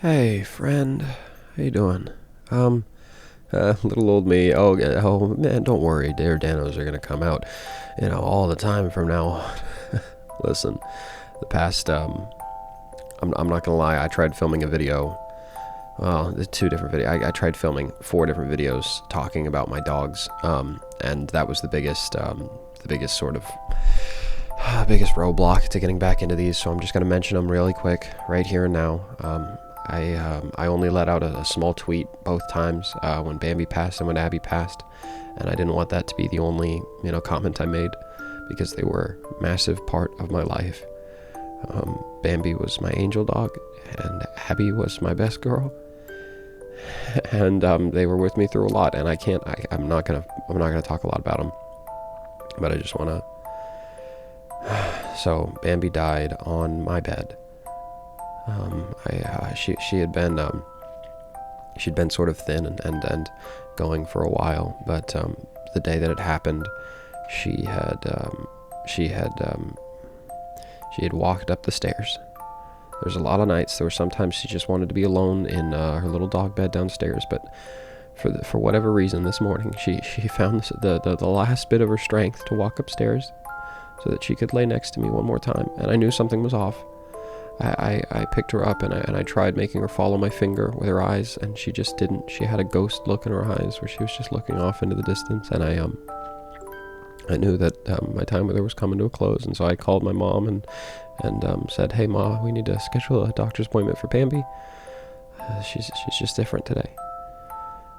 Hey, friend. How you doing? Little old me. Oh man, don't worry. Their Danos are gonna come out, all the time from now on. Listen, the past, I'm not gonna lie. I tried filming a video. Well, there's two different videos. I tried filming 4 different videos talking about my dogs. And that was the biggest sort of, biggest roadblock to getting back into these. So I'm just gonna mention them really quick, right here and now. I only let out a small tweet both times, when Bambi passed and when Abby passed, and I didn't want that to be the only, comment I made, because they were a massive part of my life. Bambi was my angel dog, and Abby was my best girl, and they were with me through a lot. And I'm not gonna talk a lot about them, but I just wanna. So Bambi died on my bed. She'd been sort of thin and going for a while, but the day that it happened, she had walked up the stairs. There's a lot of nights. There were sometimes she just wanted to be alone in her little dog bed downstairs, but for whatever reason this morning she found the last bit of her strength to walk upstairs so that she could lay next to me one more time, and I knew something was off. I picked her up and I tried making her follow my finger with her eyes, and she just didn't. She had a ghost look in her eyes where she was just looking off into the distance, and I knew that my time with her was coming to a close, and so I called my mom and said, "Hey Ma, we need to schedule a doctor's appointment for Bambi. She's just different today."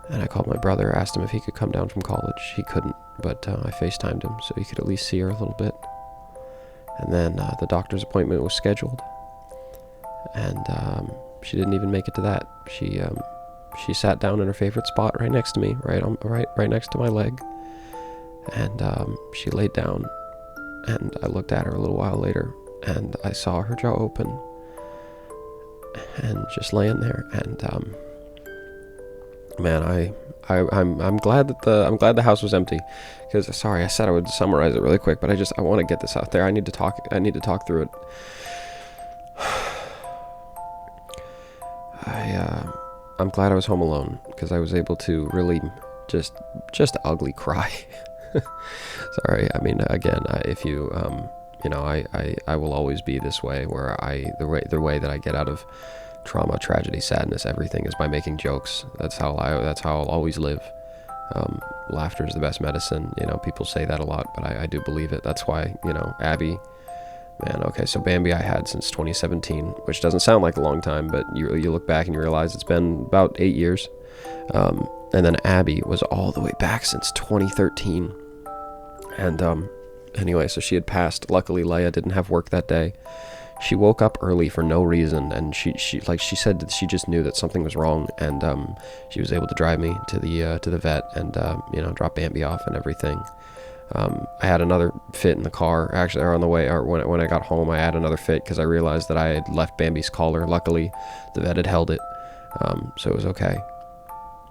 And I called my brother, asked him if he could come down from college. He couldn't, but I FaceTimed him so he could at least see her a little bit. And then the doctor's appointment was scheduled. And she didn't even make it to that. She sat down in her favorite spot right next to me, right next to my leg, and she laid down. And I looked at her a little while later, and I saw her jaw open, and just laying there. And man, I'm glad that the house was empty, because sorry, I said I would summarize it really quick, but I want to get this out there. I need to talk through it. I'm glad I was home alone, because I was able to really just ugly cry. Sorry, I mean, again, if you, I will always be this way, where the way that I get out of trauma, tragedy, sadness, everything is by making jokes. That's how I'll always live. Laughter is the best medicine. People say that a lot, but I do believe it. That's why, Abby. Man, okay, so Bambi I had since 2017, which doesn't sound like a long time, but you look back and you realize it's been about 8 years. And then Abby was all the way back since 2013. And anyway, so she had passed. Luckily, Leia didn't have work that day. She woke up early for no reason, and she said that she just knew that something was wrong, and she was able to drive me to the vet and drop Bambi off and everything. I had another fit in the car, actually, or on the way, or when I got home, I had another fit because I realized that I had left Bambi's collar. Luckily, the vet had held it, so it was okay.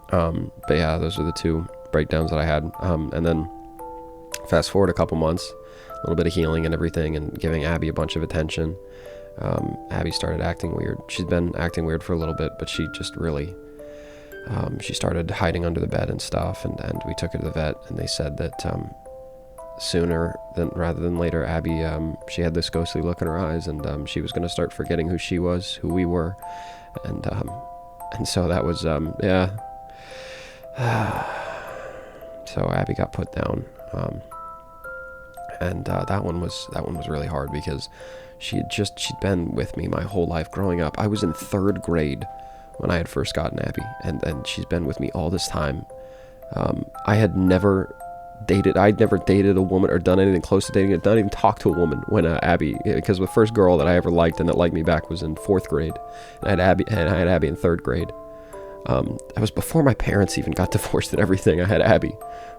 But yeah, those are the two breakdowns that I had. And then fast forward a couple months, a little bit of healing and everything, and giving Abby a bunch of attention. Abby started acting weird. She's been acting weird for a little bit, but she just really, she started hiding under the bed and stuff, and we took her to the vet, and they said that, sooner rather than later, Abby, she had this ghostly look in her eyes, and she was going to start forgetting who she was, who we were, and so that was, yeah. So Abby got put down, and that one was really hard, because she'd been with me my whole life growing up. I was in 3rd grade when I had first gotten Abby, and she's been with me all this time. I'd never dated a woman or done anything close to dating it, not even talked to a woman when Abby, because the first girl that I ever liked and that liked me back was in 4th grade, and I had Abby in 3rd grade. That was before my parents even got divorced and everything. I had Abby.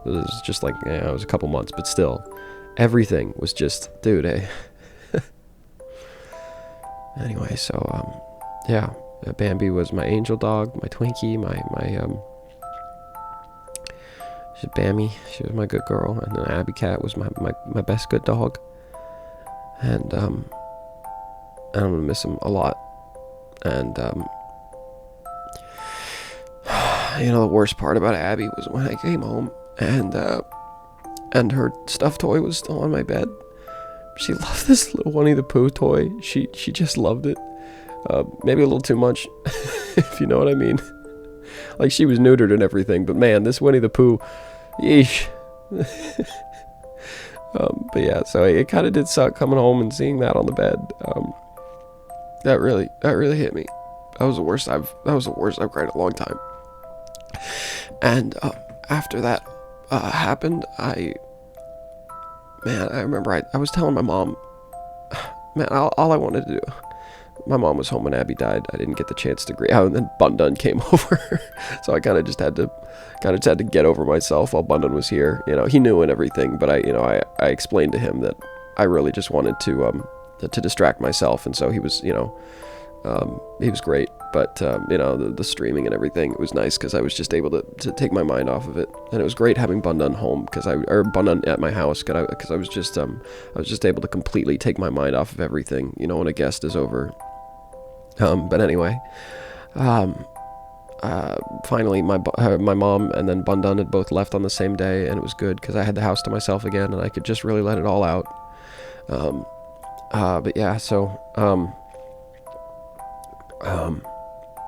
It was just like, it was a couple months, but still, everything was just, dude. Anyway, so yeah, Bambi was my angel dog, my Twinkie, my she's Bambi. She was my good girl, and then Abby Cat was my best good dog. And I'm gonna miss him a lot. And you know, the worst part about Abby was when I came home and her stuffed toy was still on my bed. She loved this little Winnie the Pooh toy. She just loved it. Maybe a little too much, if you know what I mean. Like, she was neutered and everything, but man, this Winnie the Pooh, yeesh. But yeah, so it kind of did suck coming home and seeing that on the bed. That really hit me. That was the worst I've cried in a long time. And after that happened, I remember I was telling my mom, man, all I wanted to do. My mom was home when Abby died. I didn't get the chance to grieve. And then Bundan came over, so I kind of just had to get over myself while Bundan was here. You know, he knew and everything, but I explained to him that I really just wanted to distract myself, and so he was, he was great. But the streaming and everything, it was nice because I was just able to take my mind off of it, and it was great having Bundan home or Bundan at my house because I was just able to completely take my mind off of everything. You know, when a guest is over. But anyway, finally my mom and then Bundan had both left on the same day, and it was good because I had the house to myself again, and I could just really let it all out. But yeah, so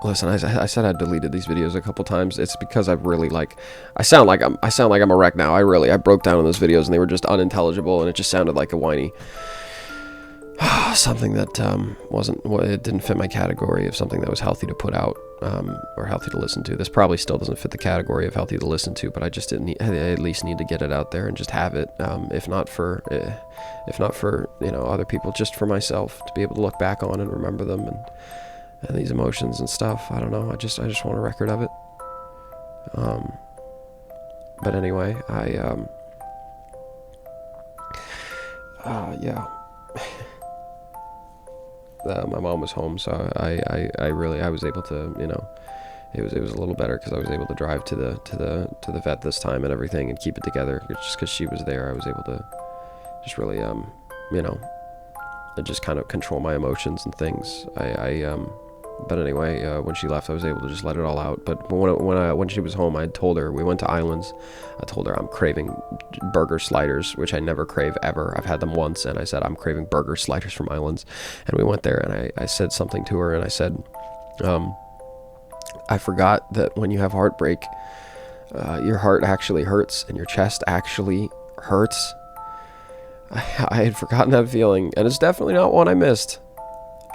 listen, I said I deleted these videos a couple times. It's because I've really I sound like I'm a wreck now. I broke down in those videos and they were just unintelligible, and it just sounded like a whiny something that it didn't fit my category of something that was healthy to put out, or healthy to listen to. This probably still doesn't fit the category of healthy to listen to, but I just I at least need to get it out there and just have it, if not for other people, just for myself to be able to look back on and remember them and these emotions and stuff. I don't know, I just want a record of it. But anyway, yeah. My mom was home, so I was able to, it was a little better because I was able to drive to the vet this time and everything and keep it together. Just because she was there, I was able to just really just kind of control my emotions and things. But anyway, when she left, I was able to just let it all out. But when she was home, I told her, we went to Islands. I told her I'm craving burger sliders, which I never crave ever. I've had them once, and I said I'm craving burger sliders from Islands. And we went there, and I said something to her, and I said, I forgot that when you have heartbreak, your heart actually hurts, and your chest actually hurts. I had forgotten that feeling, and it's definitely not one I missed.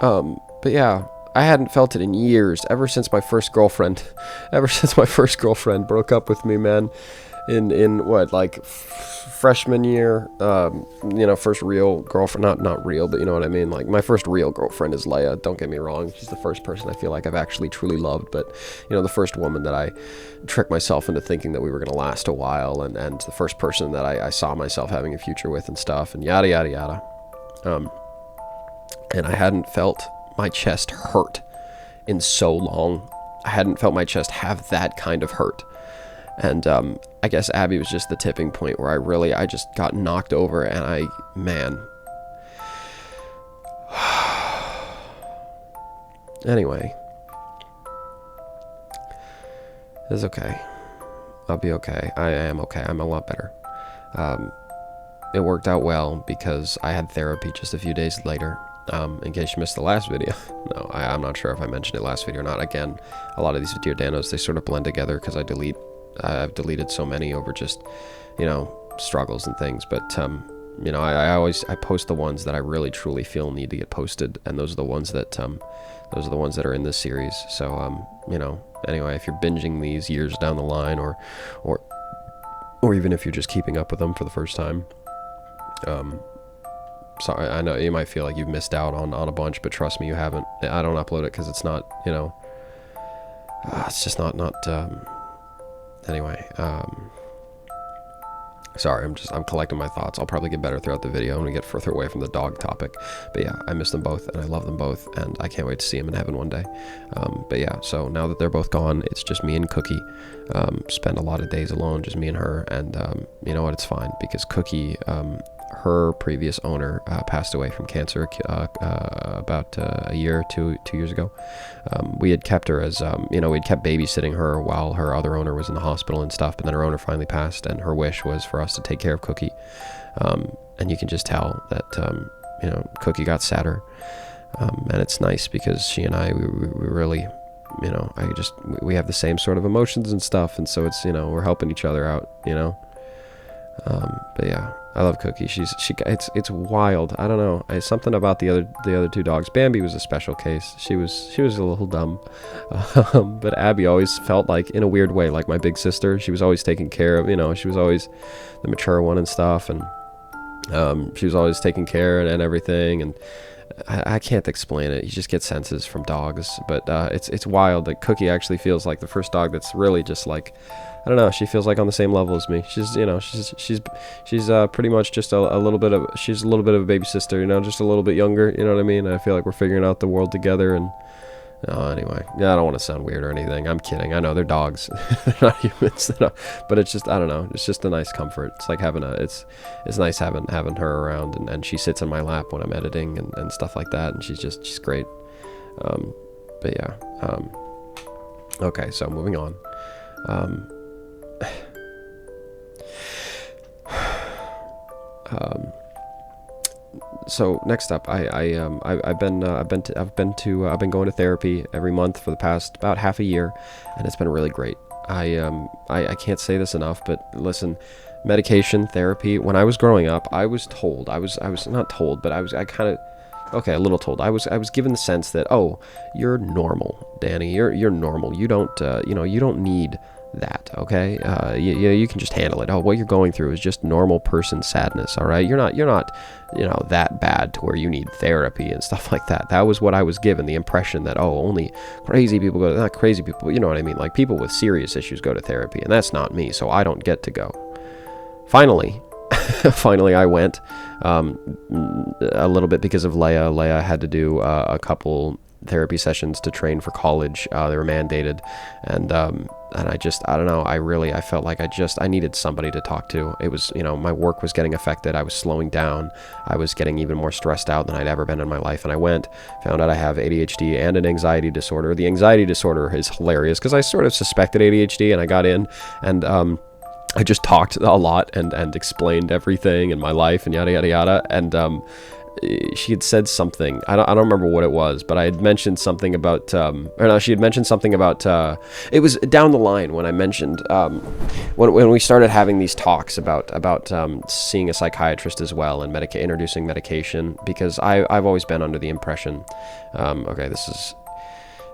But yeah. I hadn't felt it in years, ever since my first girlfriend broke up with me, man, in what, like, freshman year, first real girlfriend, not real, but you know what I mean, like, my first real girlfriend is Leia, don't get me wrong, she's the first person I feel like I've actually truly loved, but, the first woman that I tricked myself into thinking that we were going to last a while, and the first person that I saw myself having a future with and stuff, and yada, yada, yada, and I hadn't felt my chest hurt in so long. I hadn't felt my chest have that kind of hurt. And I guess Abby was just the tipping point where I just got knocked over, and anyway, it's okay. I'll be okay. I am okay. I'm a lot better. It worked out well because I had therapy just a few days later. In case you missed the last video. No, I'm not sure if I mentioned it last video or not. Again, a lot of these Dear Danos, they sort of blend together because I've deleted so many over just, struggles and things. But, I post the ones that I really truly feel need to get posted. And those are the ones that are in this series. So, anyway, if you're binging these years down the line or even if you're just keeping up with them for the first time, sorry, I know you might feel like you've missed out on a bunch, but trust me, you haven't. I don't upload it because it's not, it's just not, anyway, sorry, I'm collecting my thoughts. I'll probably get better throughout the video when we get further away from the dog topic. But yeah, I miss them both, and I love them both, and I can't wait to see them in heaven one day. But yeah, so now that they're both gone, it's just me and Cookie. Spend a lot of days alone, just me and her, and you know what, it's fine, because Cookie, her previous owner passed away from cancer about a year, 2 years ago. We had kept her as, we'd kept babysitting her while her other owner was in the hospital and stuff, but then her owner finally passed, and her wish was for us to take care of Cookie. And you can just tell that, Cookie got sadder. And it's nice because she and I, we really, we have the same sort of emotions and stuff, and so it's, we're helping each other out, but yeah, I love Cookie. It's wild. I don't know. Something about the other two dogs. Bambi was a special case. She was a little dumb, but Abby always felt like, in a weird way, like my big sister. She was always taken care of. She was always the mature one and stuff, and she was always taking care and everything. And I can't explain it. You just get senses from dogs, but it's wild that Cookie actually feels like the first dog that's really just like, I don't know. She feels like on the same level as me. She's pretty much just a little bit of, she's a little bit of a baby sister, just a little bit younger. You know what I mean? I feel like we're figuring out the world together. And anyway, yeah, I don't want to sound weird or anything. I'm kidding. I know they're dogs, they're not humans. But it's just, I don't know. It's just a nice comfort. It's like it's nice having her around, and she sits in my lap when I'm editing and stuff like that. And she's great. But yeah. Okay, so moving on. So next up, I've been going to therapy every month for the past about half a year, and it's been really great. I can't say this enough, but listen, medication therapy. When I was growing up, I was told, I was not told, but a little told. I was given the sense that, oh, you're normal, Danny. You're normal. You don't need that, okay? You can just handle it. Oh, what you're going through is just normal person sadness, all right? You're not that bad to where you need therapy and stuff like that. That was what I was given, the impression that, oh, only crazy people go to, not crazy people, you know what I mean? Like, people with serious issues go to therapy, and that's not me, so I don't get to go. Finally, I went, a little bit because of Leia. Leia had to do a couple therapy sessions to train for college. They were mandated, and I don't know, I felt like I needed somebody to talk to. It was, my work was getting affected. I was slowing down. I was getting even more stressed out than I'd ever been in my life. And I found out I have ADHD and an anxiety disorder. The anxiety disorder is hilarious because I sort of suspected ADHD, and I got in, and I just talked a lot and explained everything in my life and yada yada yada. And she had said something. I don't remember what it was, but I had mentioned something about, she had mentioned something about, it was down the line when I mentioned, when we started having these talks about seeing a psychiatrist as well, and introducing medication, because I've always been under the impression, this is,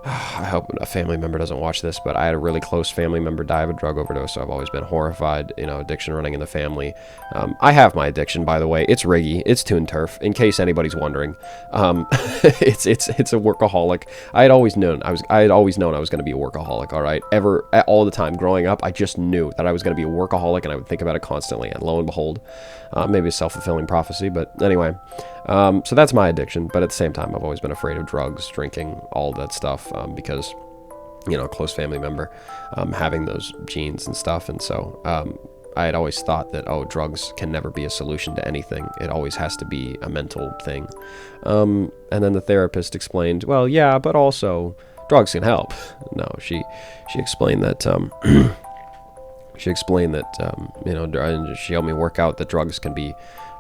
I hope a family member doesn't watch this, but I had a really close family member die of a drug overdose, so I've always been horrified, addiction running in the family. I have my addiction, by the way. It's riggy. It's Toon Turf, in case anybody's wondering. It's a workaholic. I had always known I was going to be a workaholic, all right? All the time growing up, I just knew that I was going to be a workaholic, and I would think about it constantly, and lo and behold, maybe a self-fulfilling prophecy, but anyway. So that's my addiction, but at the same time, I've always been afraid of drugs, drinking, all that stuff, because, a close family member, having those genes and stuff. And so, I had always thought that, drugs can never be a solution to anything. It always has to be a mental thing. And then the therapist explained, well, yeah, but also drugs can help. No, she explained that, she helped me work out that drugs can be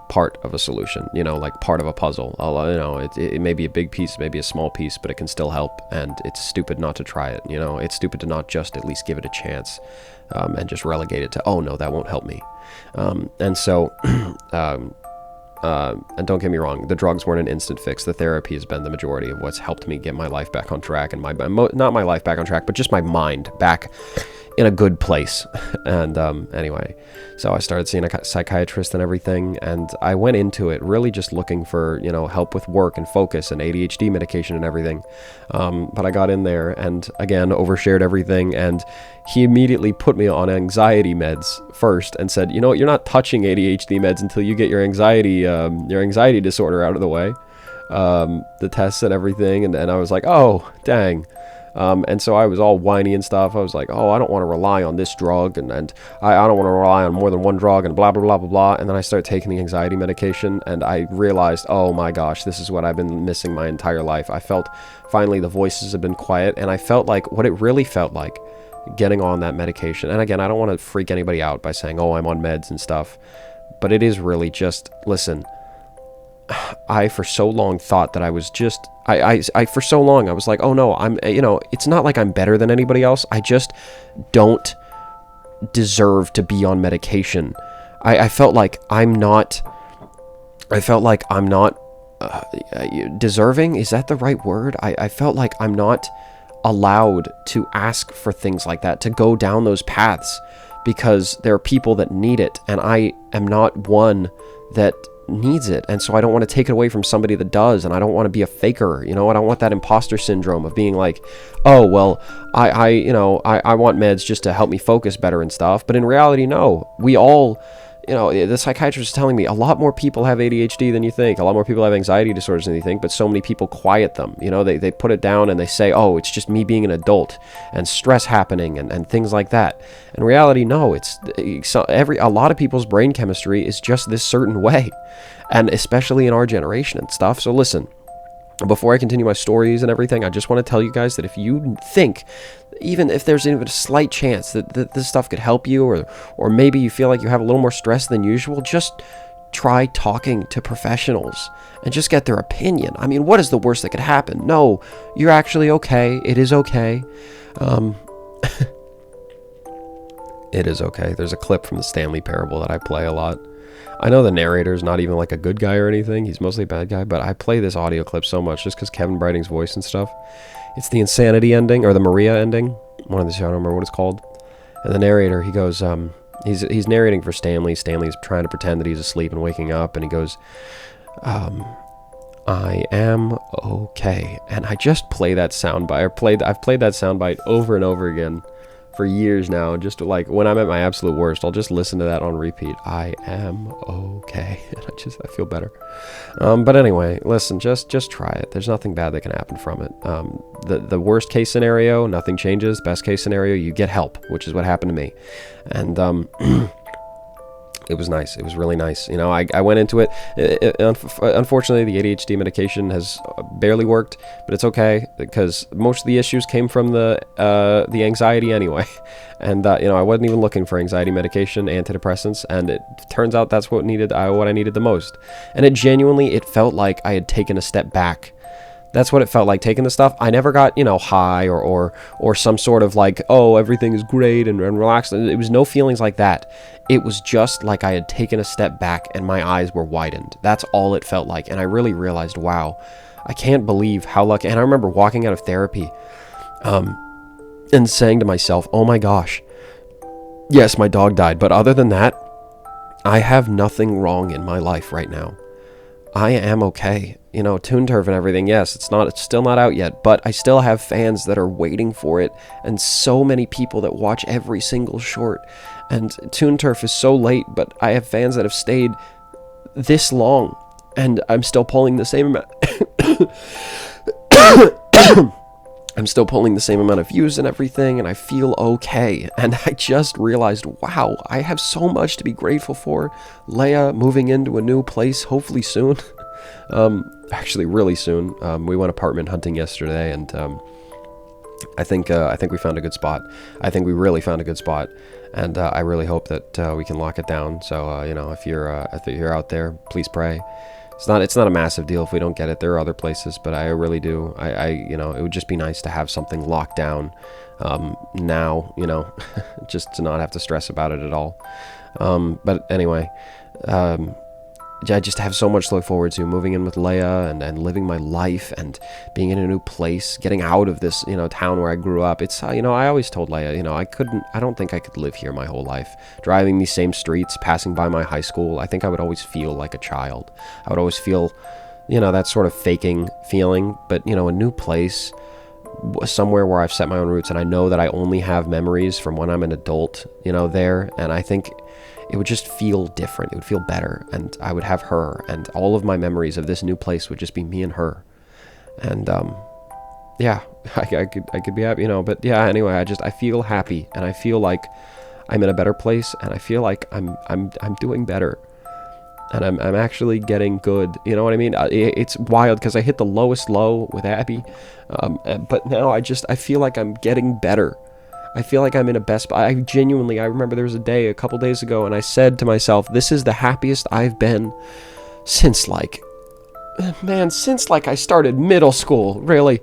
part of a solution, like part of a puzzle. It may be a big piece, maybe a small piece, but it can still help, and it's stupid not to try it. It's stupid to not just at least give it a chance, and just relegate it to, oh no, that won't help me. And so, and don't get me wrong, the drugs weren't an instant fix. The therapy has been the majority of what's helped me get my life back on track, and not my life back on track, but just my mind back in a good place. And anyway, so I started seeing a psychiatrist and everything, and I went into it really just looking for, help with work and focus and ADHD medication and everything. But I got in there and again overshared everything, and he immediately put me on anxiety meds first and said, you're not touching ADHD meds until you get your anxiety disorder out of the way. The tests and everything, and I was like, oh dang. And so I was all whiny and stuff. I was like, oh, I don't want to rely on this drug, and I don't want to rely on more than one drug, and blah, blah, blah, blah, blah. And then I started taking the anxiety medication, and I realized, oh my gosh, this is what I've been missing my entire life. I felt finally the voices have been quiet, and I felt like what it really felt like getting on that medication. And again, I don't want to freak anybody out by saying, oh, I'm on meds and stuff, but it is really just, listen, I for so long thought that I was just, I for so long I was like, oh no, I'm, it's not like I'm better than anybody else. I just don't deserve to be on medication. I felt like I'm not deserving. Is that the right word? I felt like I'm not allowed to ask for things like that, to go down those paths, because there are people that need it, and I am not one that needs it. And so I don't want to take it away from somebody that does, and I don't want to be a faker. I don't want that imposter syndrome of being like, oh well, I want meds just to help me focus better and stuff. But in reality, no, we all, the psychiatrist is telling me a lot more people have ADHD than you think. A lot more people have anxiety disorders than you think, but so many people quiet them. They put it down and they say, oh, it's just me being an adult and stress happening and things like that. In reality, no, a lot of people's brain chemistry is just this certain way, and especially in our generation and stuff. So listen, before I continue my stories and everything, I just want to tell you guys that if you think, even if there's even a slight chance that this stuff could help you, or maybe you feel like you have a little more stress than usual, just try talking to professionals and just get their opinion. I mean, what is the worst that could happen? No, you're actually okay. It is okay. It is okay. There's a clip from the Stanley Parable that I play a lot. I know the narrator's not even like a good guy or anything. He's mostly a bad guy, but I play this audio clip so much just because Kevin Brighting's voice and stuff. It's the insanity ending, or the Maria ending. One of the, I don't remember what it's called. And the narrator, he goes, he's narrating for Stanley. Stanley's trying to pretend that he's asleep and waking up, and he goes, I am okay. And I just play that soundbite. I've played that soundbite over and over again for years now. Just like when I'm at my absolute worst, I'll just listen to that on repeat. I am okay. And I feel better. But anyway, listen, just try it. There's nothing bad that can happen from it. The worst case scenario, nothing changes. Best case scenario, you get help, which is what happened to me. And it was nice. It was really nice. I went into it. Unfortunately, the ADHD medication has barely worked, but it's okay because most of the issues came from the anxiety anyway. And I wasn't even looking for anxiety medication, antidepressants, and it turns out that's what I needed the most. And it felt like I had taken a step back. That's what it felt like, taking the stuff. I never got, high or some sort of like, oh, everything is great and relaxed. It was no feelings like that. It was just like I had taken a step back and my eyes were widened. That's all it felt like. And I really realized, wow, I can't believe how lucky. And I remember walking out of therapy and saying to myself, oh my gosh, yes, my dog died. But other than that, I have nothing wrong in my life right now. I am okay. Toon Turf and everything, yes, it's still not out yet, but I still have fans that are waiting for it, and so many people that watch every single short. And Toon Turf is so late, but I have fans that have stayed this long, and I'm still pulling the same amount. I'm still pulling the same amount of views and everything, and I feel okay. And I just realized, wow, I have so much to be grateful for. Leia moving into a new place, hopefully soon. Actually, really soon. We went apartment hunting yesterday, and I think we found a good spot. I think we really found a good spot, and I really hope that we can lock it down. So if you're out there, please pray. It's not a massive deal if we don't get it. There are other places, but I really do. It would just be nice to have something locked down now. Just to not have to stress about it at all. But anyway. I just have so much to look forward to, moving in with Leia and living my life and being in a new place, getting out of this, town where I grew up. It's, I always told Leia, I don't think I could live here my whole life. Driving these same streets, passing by my high school, I think I would always feel like a child. I would always feel, that sort of faking feeling, but, a new place, somewhere where I've set my own roots, and I know that I only have memories from when I'm an adult, there, and I think it would just feel different. It would feel better, and I would have her, and all of my memories of this new place would just be me and her. And yeah, I could be happy, but yeah, anyway, I feel happy, and I feel like I'm in a better place, and I feel like I'm doing better, and I'm actually getting good. You know what I mean? It's wild because I hit the lowest low with Abby, but now I feel like I'm getting better. I feel like I'm in a best spot. I remember there was a couple days ago, and I said to myself, this is the happiest I've been since I started middle school, really.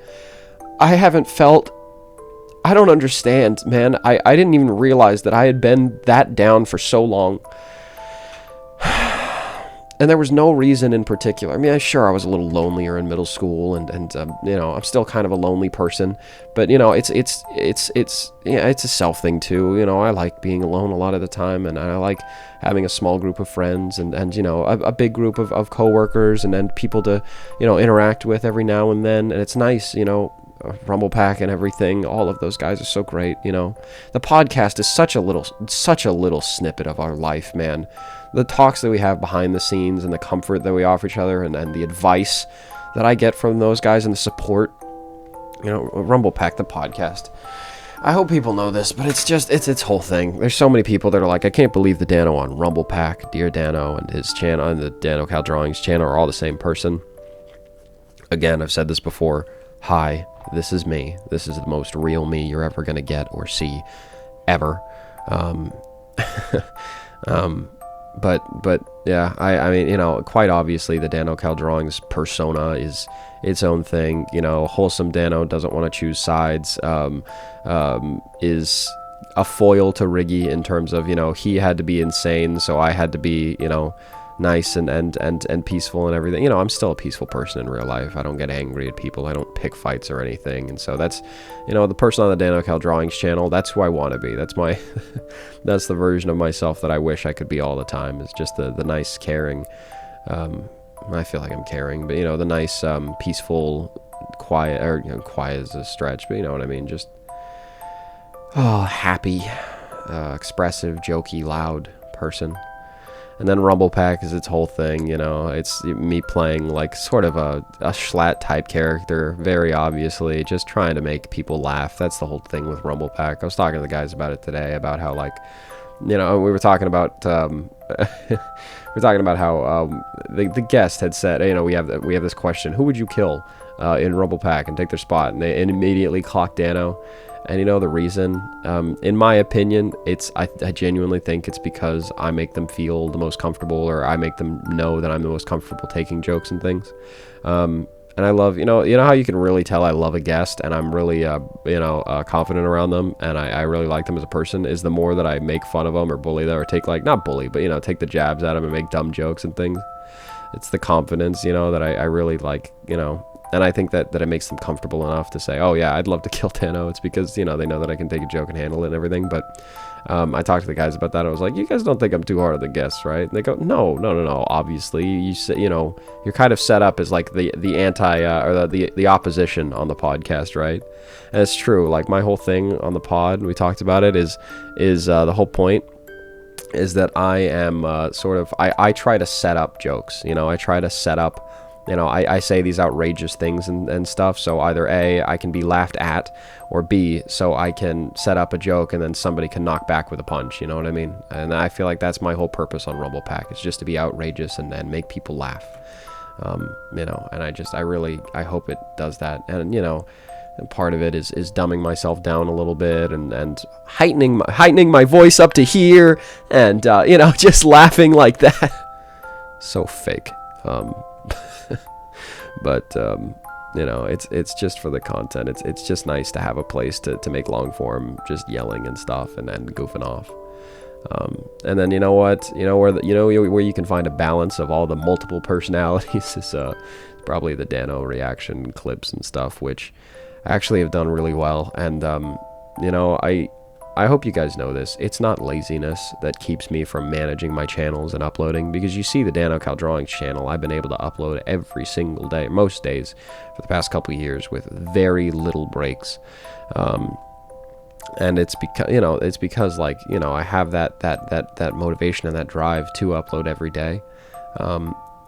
I don't understand, man. I didn't even realize that I had been that down for so long. And there was no reason in particular. I mean, sure, I was a little lonelier in middle school, and I'm still kind of a lonely person. But it's a self thing too. I like being alone a lot of the time, and I like having a small group of friends, and a big group of coworkers, and then people to interact with every now and then. And it's nice, Rumble Pack and everything. All of those guys are so great. The podcast is such a little snippet of our life, man. The talks that we have behind the scenes, and the comfort that we offer each other, and the advice that I get from those guys, and the support, Rumble Pack, the podcast. I hope people know this, but it's its whole thing. There's so many people that are like, I can't believe the Danno on Rumble Pack, Dear Danno, and his channel, and the Danno Cal Drawings channel are all the same person. Again, I've said this before. Hi, this is me. This is the most real me you're ever gonna get or see, ever. But yeah, I mean, quite obviously the Danno Cal Drawings persona is its own thing. Wholesome Danno doesn't want to choose sides, is a foil to Riggy in terms of, he had to be insane, so I had to be, nice and peaceful and everything. I'm still a peaceful person in real life. I don't get angry at people. I don't pick fights or anything. And so that's, the person on the Danno Cal Drawings channel, that's who I want to be. That's my, that's the version of myself that I wish I could be all the time. It's just the nice, caring, I feel like I'm caring, but the nice, peaceful, quiet, or quiet is a stretch, but you know what I mean? Just, happy, expressive, jokey, loud person. And then Rumble Pack is its whole thing, it's me playing like sort of a Schlatt type character, very obviously, just trying to make people laugh. That's the whole thing with Rumble Pack. I was talking to the guys about it today, about how we were talking about, how the guest had said, we have this question, who would you kill in Rumble Pack and take their spot? And they immediately clocked Danno. And the reason, in my opinion, I genuinely think it's because I make them feel the most comfortable, or I make them know that I'm the most comfortable taking jokes and things. And I love, how you can really tell I love a guest and I'm really, confident around them, and I really like them as a person, is the more that I make fun of them or bully them, or take not bully, but, take the jabs at them and make dumb jokes and things. It's the confidence, that I really like, and I think that it makes them comfortable enough to say, oh yeah, I'd love to kill Danno. It's because, they know that I can take a joke and handle it and everything. But I talked to the guys about that. I was like, you guys don't think I'm too hard on the guests, right? And they go, no. Obviously, you say, you're kind of set up as like the anti, or the opposition on the podcast, right? And it's true. Like my whole thing on the pod, we talked about it, is the whole point is that I am I try to set up jokes. I try to set up, I say these outrageous things and stuff, so either A, I can be laughed at, or B, so I can set up a joke and then somebody can knock back with a punch, you know what I mean? And I feel like that's my whole purpose on Rumble Pack, it's just to be outrageous and make people laugh, and I hope it does that, and and part of it is dumbing myself down a little bit and heightening my voice up to here, and just laughing like that. So fake. But it's just for the content. It's just nice to have a place to make long form, just yelling and stuff and goofing off. And then where you can find a balance of all the multiple personalities is probably the Danno reaction clips and stuff, which actually have done really well. And I hope you guys know this. It's not laziness that keeps me from managing my channels and uploading, because you see the Danno Cal Drawings channel, I've been able to upload every single day, most days, for the past couple of years with very little breaks. And it's because I have that motivation and that drive to upload every day.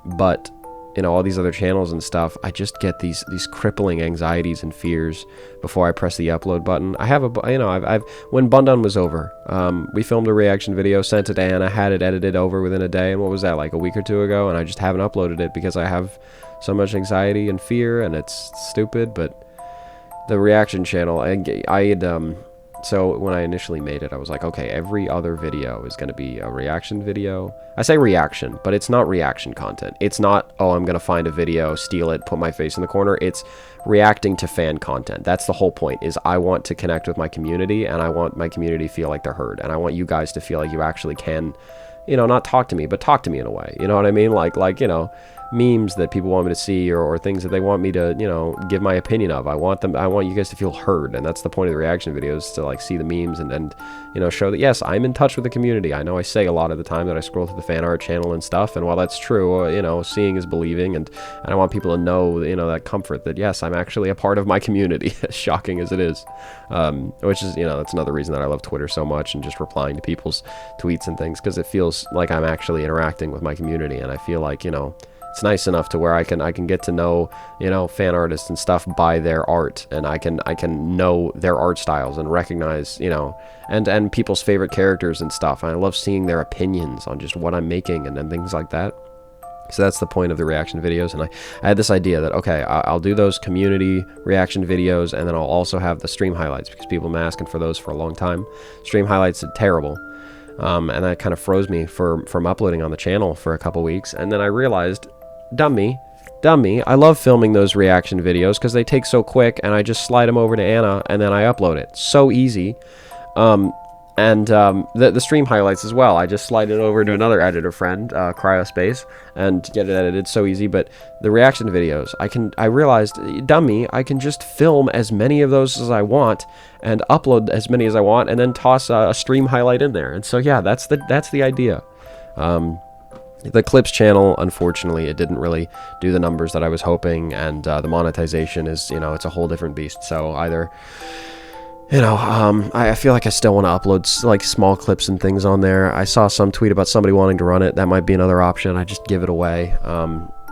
But you know, all these other channels and stuff, I just get these crippling anxieties and fears before I press the upload button. I have a, you know, I've when Bundan was over, we filmed a reaction video, sent it to Anna, had it edited over within a day, and what was that, like a week or two ago, and I just haven't uploaded it because I have so much anxiety and fear, and it's stupid. But the reaction channel, I had, so when I initially made it, I was like, okay, every other video is going to be a reaction video. I say reaction, but it's not reaction content. It's not, oh, I'm going to find a video, steal it, put my face in the corner. It's reacting to fan content. That's the whole point, is I want to connect with my community, and I want my community to feel like they're heard. And I want you guys to feel like you actually can, you know, not talk to me, but talk to me in a way. You know what I mean? Like, you know, memes that people want me to see, or things that they want me to, you know, give my opinion of. I want you guys to feel heard, and that's the point of the reaction videos, to like see the memes and you know, show that yes, I'm in touch with the community. I know I say a lot of the time that I scroll through the fan art channel and stuff, and while that's true, you know, seeing is believing, and I want people to know, you know, that comfort that yes, I'm actually a part of my community, as shocking as it is, which is, you know, that's another reason that I love Twitter so much, and just replying to people's tweets and things, because it feels like I'm actually interacting with my community, and I feel like, you know, it's nice enough to where I can get to know, you know, fan artists and stuff by their art, and I can know their art styles and recognize, you know, and people's favorite characters and stuff. And I love seeing their opinions on just what I'm making and things like that. So that's the point of the reaction videos. And I had this idea that, okay, I'll do those community reaction videos, and then I'll also have the stream highlights, because people have been asking for those for a long time. Stream highlights are terrible. And that kind of froze me from uploading on the channel for a couple weeks. And then I realized, dummy, I love filming those reaction videos because they take so quick, and I just slide them over to Anna, and then I upload it. So easy. The stream highlights as well, I just slide it over to another editor friend, Cryospace, and get it edited. So easy. But the reaction videos, I realized, dummy, I can just film as many of those as I want and upload as many as I want, and then toss a stream highlight in there. And so yeah, that's the idea. The clips channel, unfortunately, it didn't really do the numbers that I was hoping, and the monetization is, you know, it's a whole different beast. So either, you know, I feel like I still want to upload like small clips and things on there. I saw some tweet about somebody wanting to run it. That might be another option. I just give it away,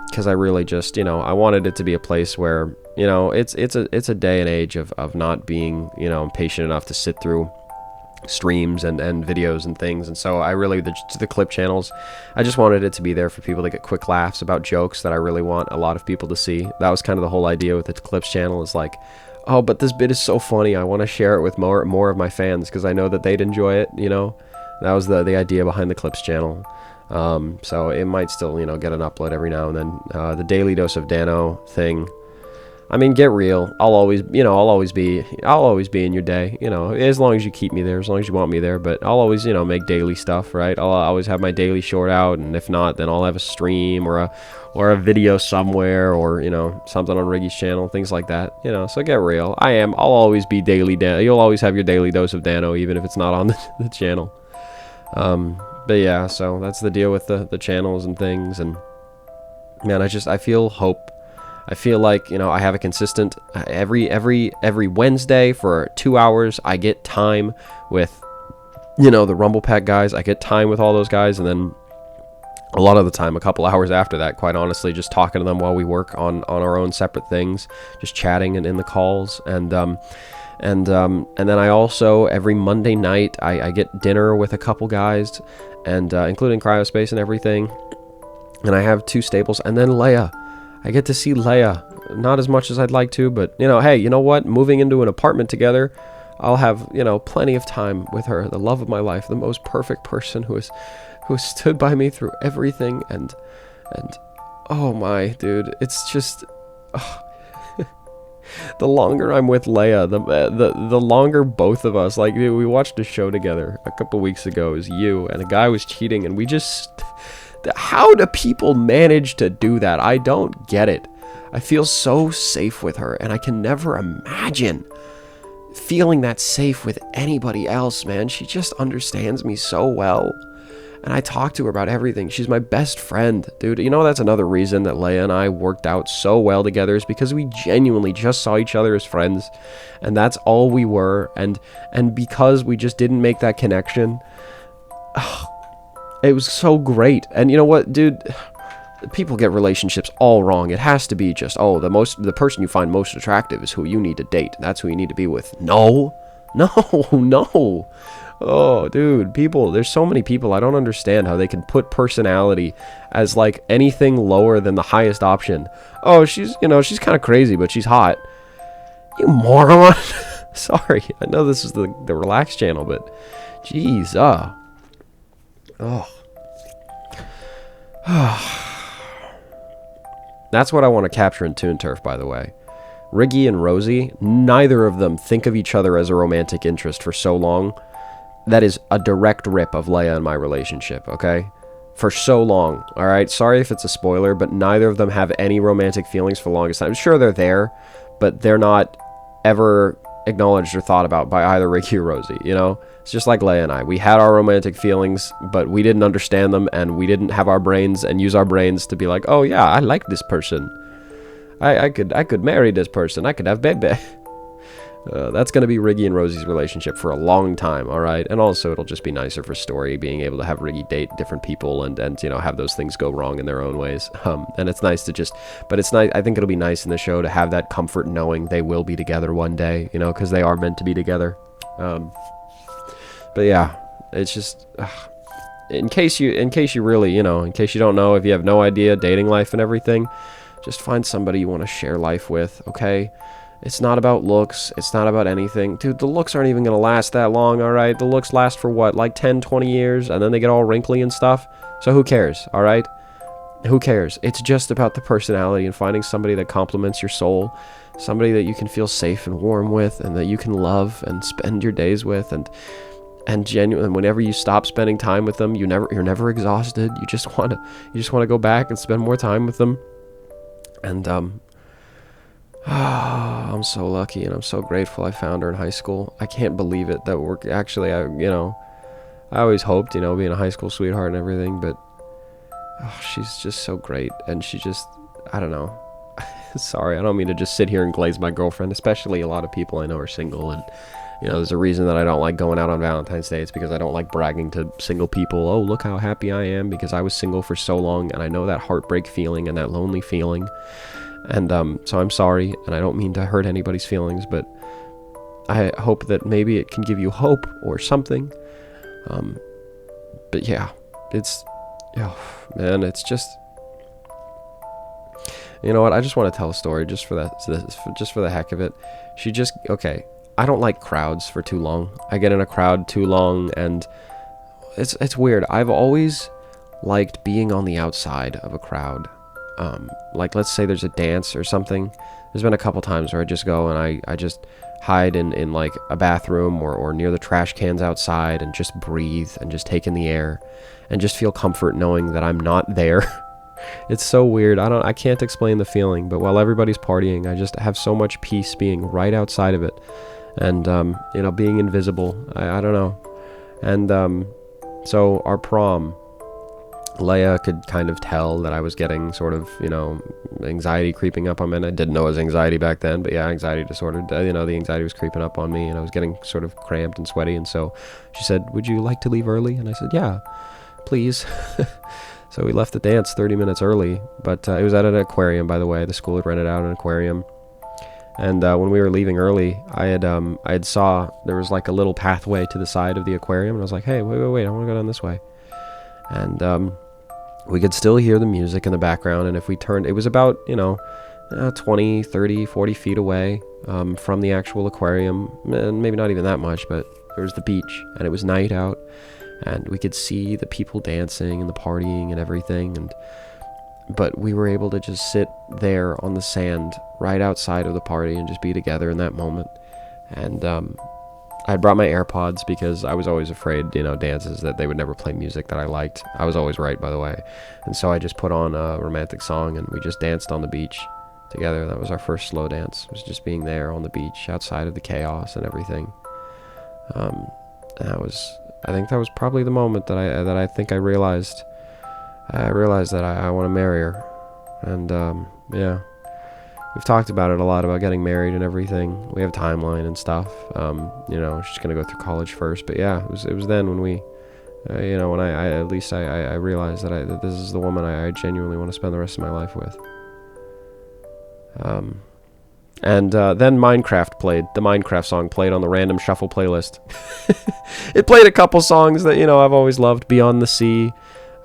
because I really just, you know, I wanted it to be a place where, you know, it's a day and age of not being, you know, patient enough to sit through streams and videos and things. And so I really, the clip channels, I just wanted it to be there for people to get quick laughs about jokes that I really want a lot of people to see. That was kind of the whole idea with the clips channel, is like, oh, but this bit is so funny, I want to share it with more of my fans, because I know that they'd enjoy it, you know. That was the idea behind the clips channel. So it might still, you know, get an upload every now and then. The daily dose of Danno thing, I mean, get real. I'll always be in your day, you know, as long as you keep me there, as long as you want me there. But I'll always, you know, make daily stuff, right? I'll always have my daily short out, and if not, then I'll have a stream or a video somewhere, or, you know, something on Riggy's channel, things like that, you know. So get real. I'll always be daily Danno. You'll always have your daily dose of Danno, even if it's not on the channel. But yeah, so that's the deal with the channels and things. And man, I feel hope. I feel like, you know, I have a consistent, every Wednesday for 2 hours, I get time with, you know, the Rumble Pack guys. I get time with all those guys, and then a lot of the time, a couple hours after that, quite honestly, just talking to them while we work on our own separate things, just chatting and in the calls. And then I also, every Monday night, I get dinner with a couple guys, and including Cryospace and everything. And I have 2 staples, and then Leia. I get to see Leia, not as much as I'd like to, but, you know, hey, you know what? Moving into an apartment together, I'll have, you know, plenty of time with her, the love of my life, the most perfect person who has stood by me through everything, and oh my, dude, it's just, the longer I'm with Leia, the longer both of us, like, dude, we watched a show together a couple weeks ago. It was you, and a guy was cheating, and we just... How do people manage to do that? I don't get it. I feel so safe with her, and I can never imagine feeling that safe with anybody else, man. She just understands me so well, and I talk to her about everything. She's my best friend, dude. You know, that's another reason that Leia and I worked out so well together, is because we genuinely just saw each other as friends, and that's all we were. And because we just didn't make that connection, it was so great. And you know what, dude? people get relationships all wrong. It has to be just, oh, the person you find most attractive is who you need to date. That's who you need to be with. No, no, no. Oh, dude, there's so many people. I don't understand how they can put personality as like anything lower than the highest option. Oh, she's kind of crazy, but she's hot. You moron. Sorry, I know this is the relax channel, but jeez, That's what I want to capture in Toon Turf, by the way. Riggy and Rosie, neither of them think of each other as a romantic interest for so long. That is a direct rip of Leia and my relationship, okay? For so long, alright? Sorry if it's a spoiler, but neither of them have any romantic feelings for the longest time. I'm sure they're there, but they're not ever acknowledged or thought about by either Ricky or Rosie, you know? It's just like Leia and I. We had our romantic feelings, but we didn't understand them, and we didn't have our brains and use our brains to be like, oh yeah, I like this person. I could marry this person. I could have baby. That's going to be Riggy and Rosie's relationship for a long time, alright? And also, it'll just be nicer for story, being able to have Riggy date different people and you know, have those things go wrong in their own ways. And it's nice to just... But it's nice... I think it'll be nice in the show to have that comfort knowing they will be together one day, you know, because they are meant to be together. But yeah, it's just... in case you really, you know, in case you don't know, if you have no idea, dating life and everything, just find somebody you want to share life with, okay? It's not about looks. It's not about anything. Dude, the looks aren't even going to last that long, alright? The looks last for what, like 10, 20 years? And then they get all wrinkly and stuff? So who cares, alright? Who cares? It's just about the personality and finding somebody that complements your soul. Somebody that you can feel safe and warm with and that you can love and spend your days with. And genuine, whenever you stop spending time with them, you're never exhausted. You just want to go back and spend more time with them. And, I'm so lucky and I'm so grateful I found her in high school. I can't believe it that we're actually, I always hoped, you know, being a high school sweetheart and everything, but she's just so great. And she just, I don't know. Sorry, I don't mean to just sit here and glaze my girlfriend, especially a lot of people I know are single. And, you know, there's a reason that I don't like going out on Valentine's Day. It's because I don't like bragging to single people. Oh, look how happy I am, because I was single for so long and I know that heartbreak feeling and that lonely feeling. And so I'm sorry, and I don't mean to hurt anybody's feelings, but I hope that maybe it can give you hope or something. But yeah, it's, oh, man, it's just, you know what? I just want to tell a story just for the heck of it. Okay, I don't like crowds for too long. I get in a crowd too long, and it's weird. I've always liked being on the outside of a crowd. Like, let's say there's a dance or something. There's been a couple times where I just go and I just hide in like a bathroom or near the trash cans outside and just breathe and just take in the air and just feel comfort knowing that I'm not there. It's so weird. I can't explain the feeling, but while everybody's partying, I just have so much peace being right outside of it and, you know, being invisible. I don't know. And, so our prom, Leia could kind of tell that I was getting sort of, you know, anxiety creeping up on me. I didn't know it was anxiety back then, but yeah, anxiety disorder, you know, the anxiety was creeping up on me and I was getting sort of cramped and sweaty. And so she said, would you like to leave early? And I said, yeah, please. So we left the dance 30 minutes early, but it was at an aquarium, by the way. The school had rented out an aquarium. And when we were leaving early, I had saw there was like a little pathway to the side of the aquarium. And I was like, hey, wait, I want to go down this way. And, we could still hear the music in the background, and if we turned, it was about, you know, 20, 30, 40 feet away from the actual aquarium, and maybe not even that much, but there was the beach, and it was night out, and we could see the people dancing and the partying and everything, but we were able to just sit there on the sand right outside of the party and just be together in that moment. And I brought my AirPods because I was always afraid, you know, dances that they would never play music that I liked. I was always right, by the way. And so I just put on a romantic song and we just danced on the beach together. That was our first slow dance. It was just being there on the beach outside of the chaos and everything. I think that was probably the moment that I think I realized that I want to marry her. And yeah. We've talked about it a lot, about getting married and everything. We have a timeline and stuff. You know, she's gonna go through college first, but yeah, it was then when we You know, when I at least I realized that this is the woman I genuinely want to spend the rest of my life with. And then Minecraft played. The Minecraft song played on the random shuffle playlist. It played a couple songs that, you know, I've always loved. Beyond the Sea.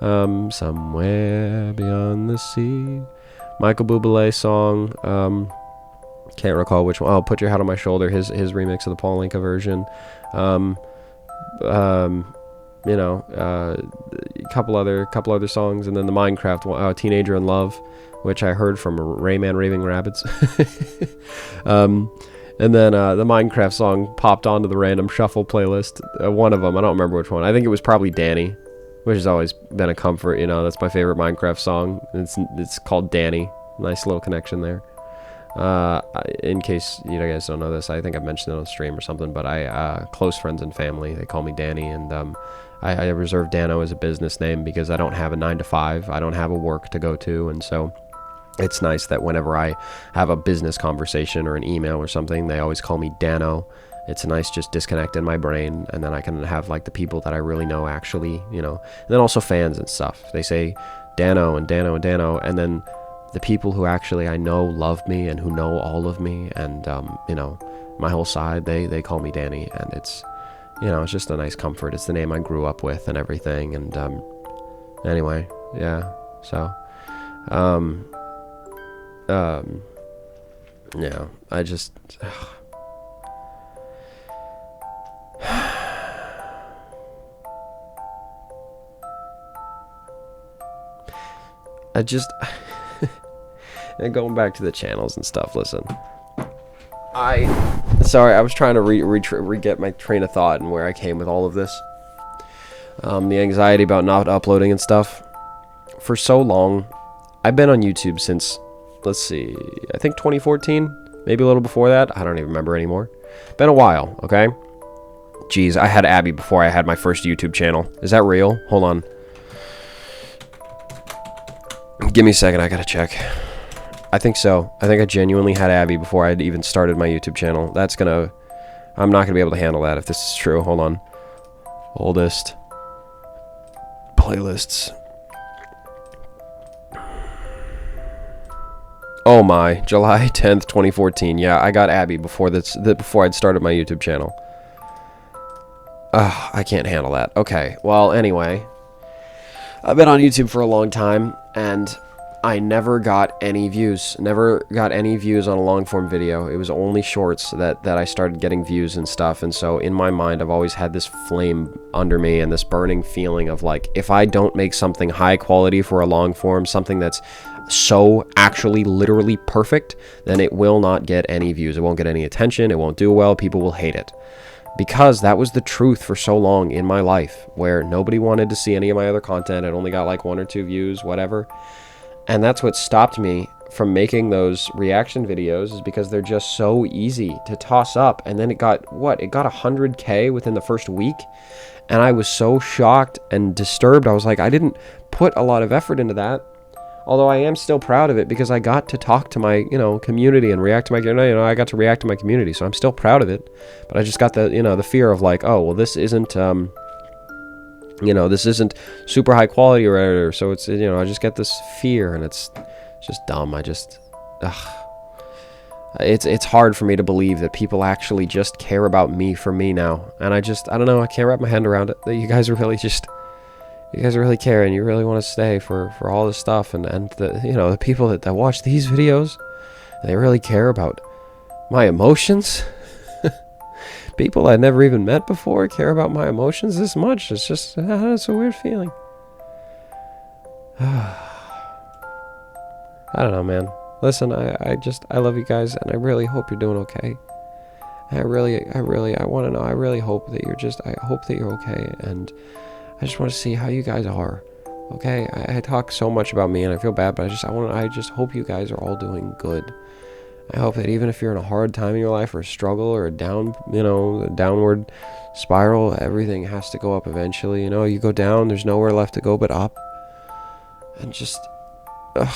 Somewhere Beyond the Sea. Michael Bublé song. Can't recall which one. Oh, Put Your Head on My Shoulder. His remix of the Paul Anka version. You know, a couple other songs, and then the Minecraft one, Teenager in Love, which I heard from Rayman Raving Rabbits. And then the Minecraft song popped onto the random shuffle playlist. One of them, I don't remember which one. I think it was probably Danny, which has always been a comfort. You know, that's my favorite Minecraft song. It's called Danny. Nice little connection there. In case you guys don't know this, I think I've mentioned it on stream or something, but I close friends and family, they call me Danny, and I reserve danno as a business name because I don't have a 9 to 5. I don't have a work to go to, and so it's nice that whenever I have a business conversation or an email or something, they always call me Danno. It's a nice just disconnect in my brain, and then I can have like the people that I really know actually, you know, and then also fans and stuff. They say Danno and Danno and Danno, and then the people who actually I know love me and who know all of me and, you know, my whole side, they call me Danny, and it's, you know, it's just a nice comfort. It's the name I grew up with and everything, and, anyway, yeah, so, yeah, I just, and going back to the channels and stuff, listen, sorry, I was trying to get my train of thought and where I came with all of this. The anxiety about not uploading and stuff. For so long, I've been on YouTube since, let's see, I think 2014, maybe a little before that. I don't even remember anymore. Been a while, okay? Jeez, I had Abby before I had my first YouTube channel. Is that real? Hold on. Give me a second, I gotta check. I think so. I think I genuinely had Abby before I'd even started my YouTube channel. I'm not gonna be able to handle that if this is true. Hold on. Oldest playlists. Oh my, July 10th, 2014. Yeah, I got Abby before I'd started my YouTube channel. I can't handle that. Okay, well, anyway. I've been on YouTube for a long time, and I never got any views. Never got any views on a long-form video. It was only shorts that I started getting views and stuff, and so in my mind, I've always had this flame under me and this burning feeling of, like, if I don't make something high quality for a long-form, something that's so actually literally perfect, then it will not get any views. It won't get any attention. It won't do well. People will hate it. Because that was the truth for so long in my life, where nobody wanted to see any of my other content. I'd only got like 1 or 2 views, whatever. And that's what stopped me from making those reaction videos, is because they're just so easy to toss up. And then it got, what? It got 100K within the first week. And I was so shocked and disturbed. I was like, I didn't put a lot of effort into that. Although I am still proud of it because I got to talk to my, you know, community and react to my, I got to react to my community. So I'm still proud of it. But I just got the, the fear of like, oh, well, this isn't, this isn't super high quality or whatever. So it's, I just get this fear, and it's just dumb. It's hard for me to believe that people actually just care about me for me now. And I don't know. I can't wrap my hand around it. That you guys are really care, and you really want to stay for all this stuff, and the people that watch these videos, they really care about my emotions. People I'd never even met before care about my emotions this much. It's just, it's a weird feeling. I don't know, man. Listen, I love you guys, and I really hope you're doing okay. I want to know, I really hope that I hope that you're okay, and I just want to see how you guys are. Okay, I talk so much about me, and I feel bad, but I just hope you guys are all doing good. I hope that even if you're in a hard time in your life, or a struggle, or a downward spiral, everything has to go up eventually. You go down, there's nowhere left to go but up. And just, I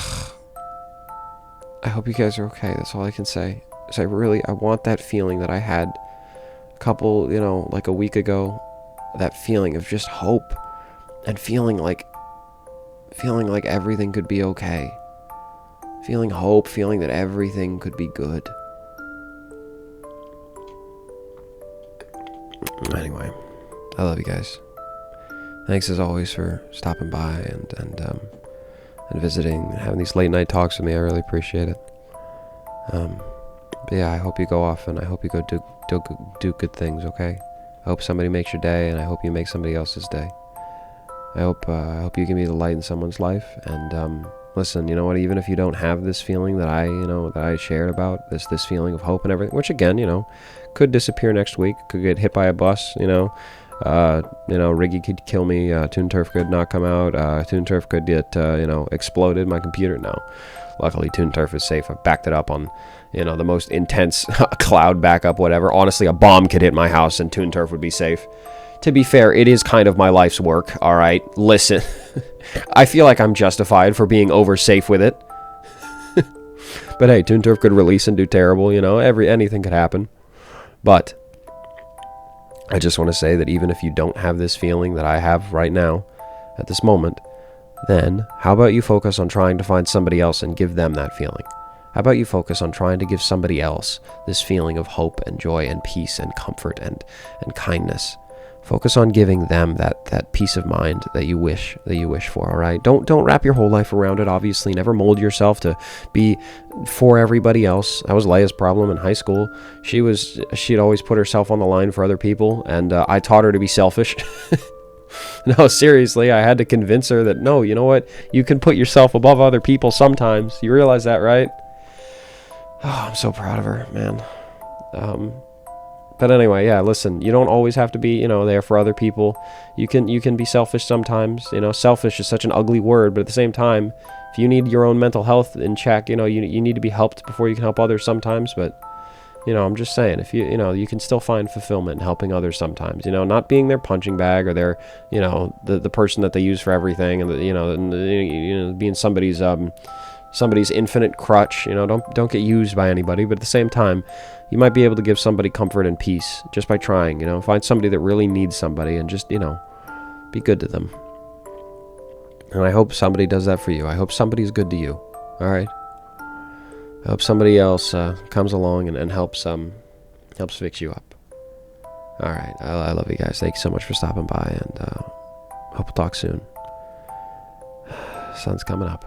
hope you guys are okay. That's all I can say. I want that feeling that I had a couple, like a week ago. That feeling of just hope. and feeling like everything could be okay. Feeling hope, feeling that everything could be good. Anyway, I love you guys. Thanks as always for stopping by and visiting and having these late night talks with me. I really appreciate it. But yeah, I hope you go off and I hope you go do good things, okay? I hope somebody makes your day, and I hope you make somebody else's day. I hope you can be the light in someone's life. And listen, you know what? Even if you don't have this feeling that I shared about, this feeling of hope and everything, which again, could disappear next week, could get hit by a bus, Riggy could kill me, Toon Turf could not come out, Toon Turf could get, exploded, my computer, no. Luckily, Toon Turf is safe. I've backed it up on, the most intense cloud backup, whatever. Honestly, a bomb could hit my house and Toon Turf would be safe. To be fair, it is kind of my life's work, alright? Listen, I feel like I'm justified for being over-safe with it. But hey, Toon Turf could release and do terrible, anything could happen. But I just want to say that even if you don't have this feeling that I have right now, at this moment, then how about you focus on trying to find somebody else and give them that feeling? How about you focus on trying to give somebody else this feeling of hope and joy and peace and comfort and kindness? Focus on giving them that peace of mind that you wish for, all right? Don't wrap your whole life around it, obviously. Never mold yourself to be for everybody else. That was Leia's problem in high school. She'd always put herself on the line for other people, and I taught her to be selfish. No, seriously, I had to convince her that, no, you know what? You can put yourself above other people sometimes. You realize that, right? Oh, I'm so proud of her, man. But anyway, yeah, listen, you don't always have to be, there for other people. You can be selfish sometimes. Selfish is such an ugly word, but at the same time, if you need your own mental health in check, you need to be helped before you can help others sometimes. But, I'm just saying, if you can still find fulfillment in helping others sometimes, not being their punching bag or their, the person that they use for everything, and being somebody's infinite crutch. Don't get used by anybody, but at the same time, you might be able to give somebody comfort and peace just by trying. Find somebody that really needs somebody and just be good to them. And I hope somebody does that for you. I hope somebody's good to you. All right. I hope somebody else comes along and helps fix you up. All right. I love you guys. Thank you so much for stopping by, and hope we'll talk soon. Sun's coming up.